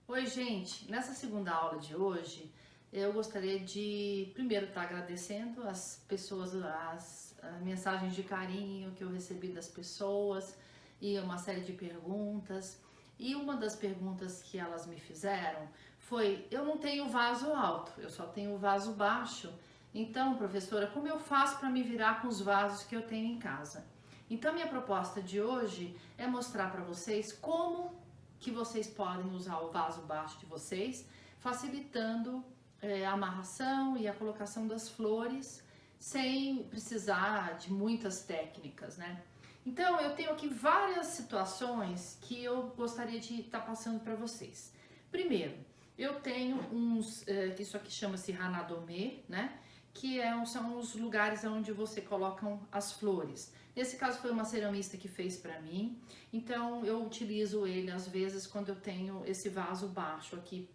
Oi, gente! Nessa segunda aula de hoje, eu gostaria de primeiro estar agradecendo as pessoas, as mensagens de carinho que eu recebi das pessoas e uma série de perguntas. E uma das perguntas que elas me fizeram foi: eu não tenho vaso alto, eu só tenho vaso baixo. Então, professora, como eu faço para me virar com os vasos que eu tenho em casa? Então, minha proposta de hoje é mostrar para vocês como que vocês podem usar o vaso baixo de vocês, facilitando a amarração e a colocação das flores, sem precisar de muitas técnicas, né? Então, eu tenho aqui várias situações que eu gostaria de estar passando para vocês. Primeiro, eu tenho isso aqui chama-se hanadome, né? São os lugares onde você colocam as flores. Nesse caso foi uma ceramista que fez para mim, então eu utilizo ele às vezes quando eu tenho esse vaso baixo aqui.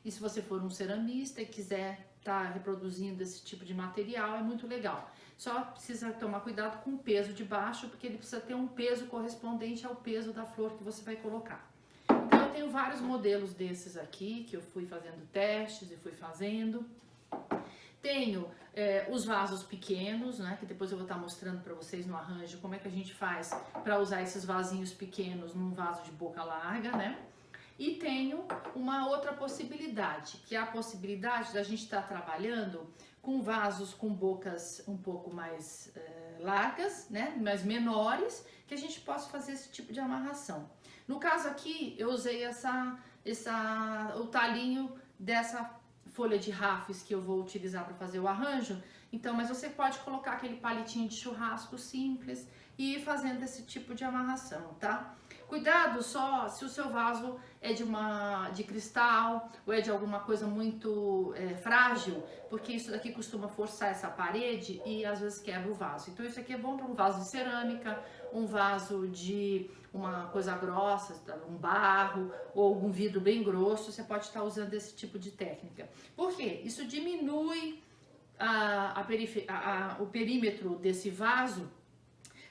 E se você for um ceramista e quiser estar reproduzindo esse tipo de material, é muito legal. Só precisa tomar cuidado com o peso de baixo, porque ele precisa ter um peso correspondente ao peso da flor que você vai colocar. Então eu tenho vários modelos desses aqui, que eu fui fazendo testes e fui fazendo. Tenho os vasos pequenos, né, que depois eu vou estar mostrando para vocês no arranjo como é que a gente faz para usar esses vasinhos pequenos num vaso de boca larga, né? E tenho uma outra possibilidade, que é a possibilidade da gente estar trabalhando com vasos com bocas um pouco mais largas, né, mais menores, que a gente possa fazer esse tipo de amarração. No caso aqui, eu usei o talinho dessa folha de rafes que eu vou utilizar para fazer o arranjo. Então, mas você pode colocar aquele palitinho de churrasco simples e ir fazendo esse tipo de amarração, tá? Cuidado só se o seu vaso é de cristal ou é de alguma coisa muito frágil, porque isso daqui costuma forçar essa parede e às vezes quebra o vaso. Então isso aqui é bom para um vaso de cerâmica, um vaso de uma coisa grossa, um barro ou algum vidro bem grosso. Você pode estar usando esse tipo de técnica. Por quê? Isso diminui o perímetro desse vaso,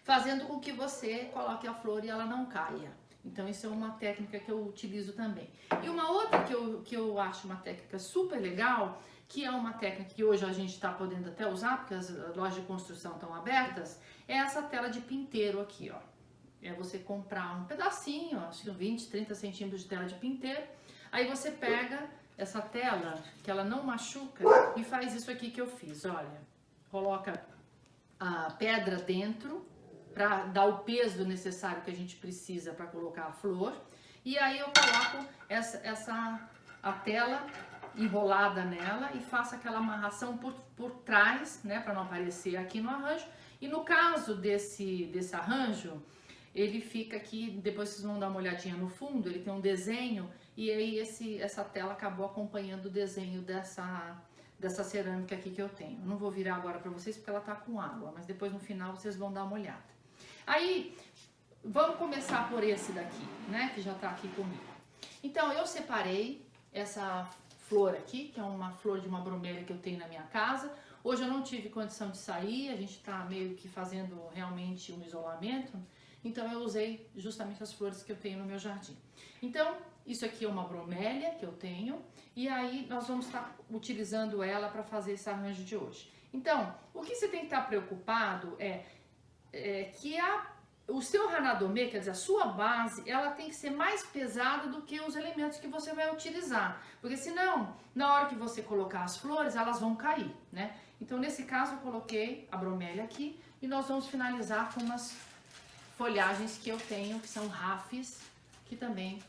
fazendo com que você coloque a flor e ela não caia. Então isso é uma técnica que eu utilizo também. E uma outra que eu acho uma técnica super legal, que é uma técnica que hoje a gente está podendo até usar, porque as lojas de construção estão abertas, é essa tela de pinteiro aqui, ó. É você comprar um pedacinho, acho que 20, 30 centímetros de tela de pinteiro, aí você pega essa tela, que ela não machuca, e faz isso aqui que eu fiz, olha. Coloca a pedra dentro, para dar o peso necessário que a gente precisa para colocar a flor. E aí eu coloco a tela enrolada nela e faço aquela amarração por trás, né, para não aparecer aqui no arranjo. E no caso desse arranjo, ele fica aqui, depois vocês vão dar uma olhadinha no fundo, ele tem um desenho e aí essa tela acabou acompanhando o desenho dessa cerâmica aqui que eu tenho. Não vou virar agora para vocês porque ela tá com água, mas depois no final vocês vão dar uma olhada. Aí, vamos começar por esse daqui, né, que já tá aqui comigo. Então, eu separei essa flor aqui, que é uma flor de uma bromélia que eu tenho na minha casa. Hoje eu não tive condição de sair, a gente tá meio que fazendo realmente um isolamento, então eu usei justamente as flores que eu tenho no meu jardim. Então, isso aqui é uma bromélia que eu tenho, e aí nós vamos estar utilizando ela para fazer esse arranjo de hoje. Então, o que você tem que estar preocupado é que o seu hanadome, quer dizer, a sua base, ela tem que ser mais pesada do que os elementos que você vai utilizar, porque senão, na hora que você colocar as flores, elas vão cair, né? Então, nesse caso, eu coloquei a bromélia aqui e nós vamos finalizar com umas folhagens que eu tenho, que são rafes, que também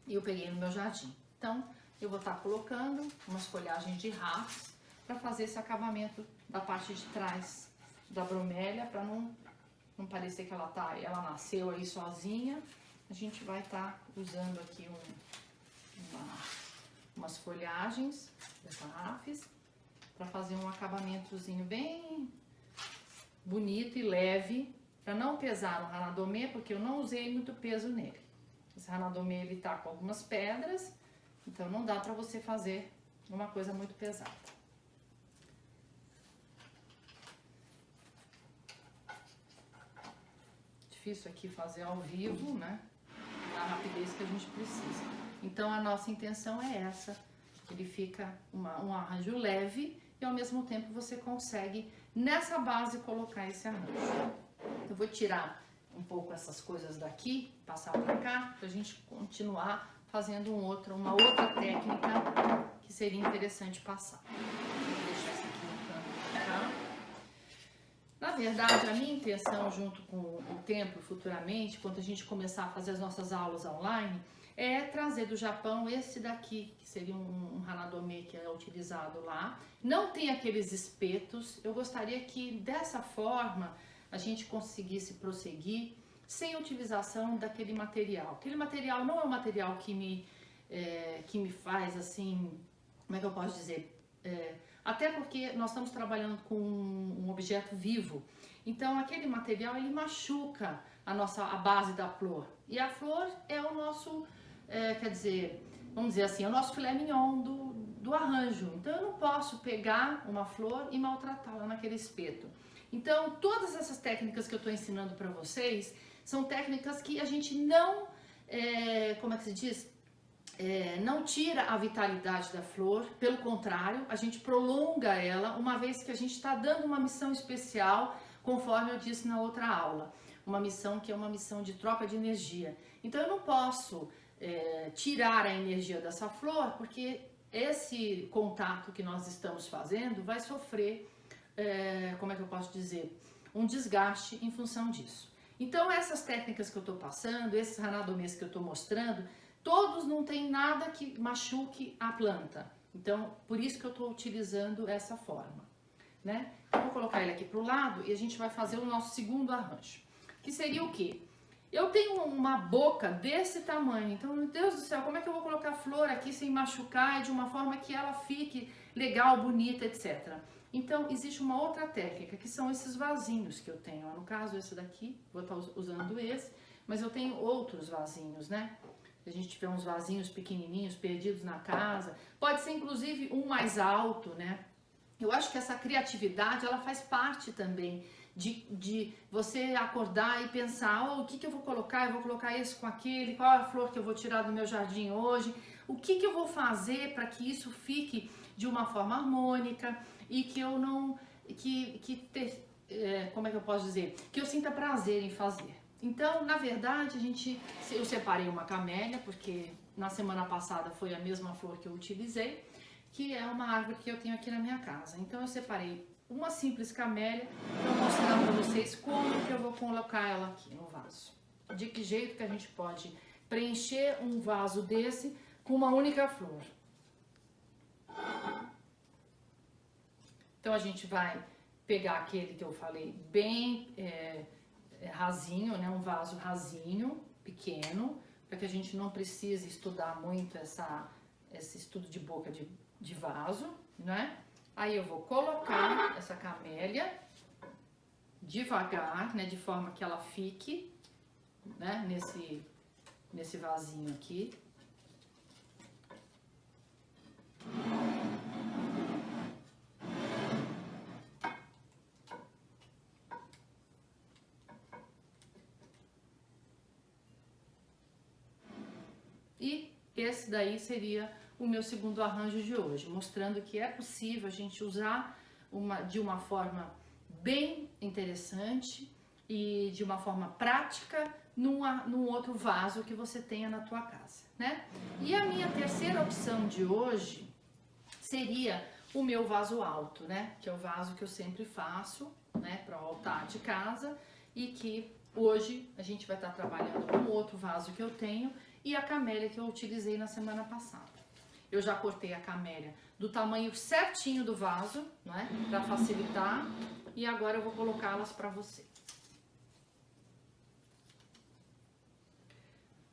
eu peguei no meu jardim. Então, eu vou estar colocando umas folhagens de rafes para fazer esse acabamento da parte de trás da bromélia, para não parecer que ela nasceu aí sozinha. A gente vai estar usando aqui umas folhagens dessa rafes para fazer um acabamentozinho bem bonito e leve, para não pesar no hanadome, porque eu não usei muito peso nele. Esse hanadome ele tá com algumas pedras, então não dá para você fazer uma coisa muito pesada. Difícil aqui fazer ao vivo, né? Na rapidez que a gente precisa. Então a nossa intenção é essa, ele fica um arranjo leve e ao mesmo tempo você consegue nessa base colocar esse arranjo. Eu vou tirar um pouco essas coisas daqui, passar para cá, para a gente continuar fazendo uma outra técnica que seria interessante passar. Vou deixar isso aqui no canto, tá? Na verdade, a minha intenção, junto com o tempo, futuramente, quando a gente começar a fazer as nossas aulas online, é trazer do Japão esse daqui, que seria um hanadome que é utilizado lá. Não tem aqueles espetos. Eu gostaria que, dessa forma, a gente conseguisse prosseguir sem utilização daquele material. Aquele material não é um material que me faz, assim, como é que eu posso dizer? Até porque nós estamos trabalhando com um objeto vivo. Então, aquele material, ele machuca a base da flor. E a flor é o nosso, quer dizer, vamos dizer assim, é o nosso filé mignon do arranjo. Então, eu não posso pegar uma flor e maltratá-la naquele espeto. Então, todas essas técnicas que eu estou ensinando para vocês são técnicas que a gente não, como é que se diz? Não tira a vitalidade da flor, pelo contrário, a gente prolonga ela, uma vez que a gente está dando uma missão especial, conforme eu disse na outra aula. Uma missão que é uma missão de troca de energia. Então, eu não posso tirar a energia dessa flor, porque esse contato que nós estamos fazendo vai sofrer, como é que eu posso dizer, um desgaste em função disso. Então, essas técnicas que eu estou passando, esses hanadomes que eu estou mostrando, todos não tem nada que machuque a planta. Então, por isso que eu estou utilizando essa forma, né? Eu vou colocar ele aqui para o lado e a gente vai fazer o nosso segundo arranjo, que seria o quê? Eu tenho uma boca desse tamanho, então, meu Deus do céu, como é que eu vou colocar a flor aqui sem machucar e de uma forma que ela fique legal, bonita, etc. Então, existe uma outra técnica, que são esses vasinhos que eu tenho. No caso, esse daqui, vou estar usando esse, mas eu tenho outros vasinhos, né? Se a gente tiver uns vasinhos pequenininhos, perdidos na casa, pode ser inclusive um mais alto, né? Eu acho que essa criatividade, ela faz parte também de você acordar e pensar, o que eu vou colocar? Eu vou colocar esse com aquele, qual é a flor que eu vou tirar do meu jardim hoje? O que eu vou fazer para que isso fique de uma forma harmônica e que eu não, como é que eu posso dizer? Que eu sinta prazer em fazer. Então, na verdade, eu separei uma camélia, porque na semana passada foi a mesma flor que eu utilizei, que é uma árvore que eu tenho aqui na minha casa. Então, eu separei uma simples camélia para mostrar para vocês como que eu vou colocar ela aqui no vaso. De que jeito que a gente pode preencher um vaso desse com uma única flor. Então, a gente vai pegar aquele que eu falei bem rasinho, né? Um vaso rasinho, pequeno, para que a gente não precise estudar muito esse estudo de boca de vaso, né? Aí eu vou colocar essa camélia devagar, né? De forma que ela fique, né? Nesse vasinho aqui. E esse daí seria o meu segundo arranjo de hoje, mostrando que é possível a gente usar de uma forma bem interessante e de uma forma prática num outro vaso que você tenha na tua casa, né? E a minha terceira opção de hoje seria o meu vaso alto, né? Que é o vaso que eu sempre faço, né? Para o altar de casa e que hoje a gente vai estar trabalhando com outro vaso que eu tenho e a camélia que eu utilizei na semana passada. Eu já cortei a camélia do tamanho certinho do vaso, né, para facilitar, e agora eu vou colocá-las para você.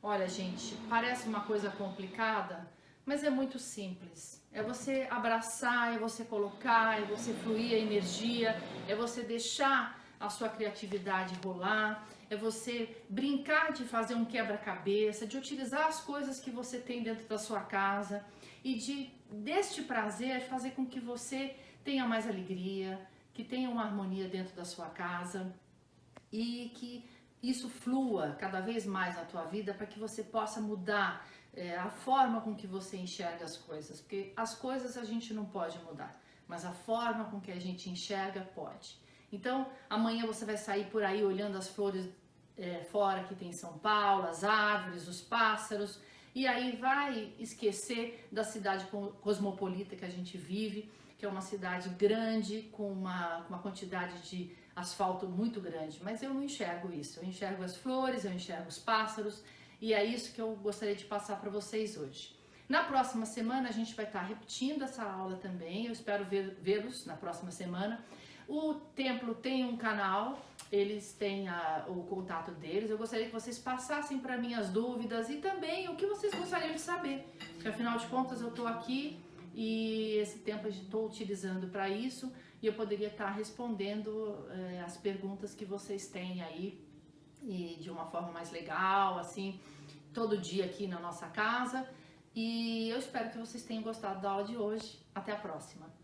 Olha, gente, parece uma coisa complicada, mas é muito simples. É você abraçar, é você colocar, é você fluir a energia, é você deixar a sua criatividade rolar, é você brincar de fazer um quebra-cabeça, de utilizar as coisas que você tem dentro da sua casa e deste prazer fazer com que você tenha mais alegria, que tenha uma harmonia dentro da sua casa e que isso flua cada vez mais na tua vida para que você possa mudar a forma com que você enxerga as coisas, porque as coisas a gente não pode mudar, mas a forma com que a gente enxerga pode. Então, amanhã você vai sair por aí olhando as flores fora que tem em São Paulo, as árvores, os pássaros, e aí vai esquecer da cidade cosmopolita que a gente vive, que é uma cidade grande, com uma quantidade de asfalto muito grande, mas eu não enxergo isso, eu enxergo as flores, eu enxergo os pássaros, e é isso que eu gostaria de passar para vocês hoje. Na próxima semana a gente vai estar repetindo essa aula também, eu espero vê-los na próxima semana. O templo tem um canal, eles têm o contato deles, eu gostaria que vocês passassem para mim as dúvidas e também o que vocês gostariam de saber, porque afinal de contas eu estou aqui e esse tempo eu estou utilizando para isso e eu poderia estar respondendo as perguntas que vocês têm aí e de uma forma mais legal, assim, todo dia aqui na nossa casa. E eu espero que vocês tenham gostado da aula de hoje. Até a próxima!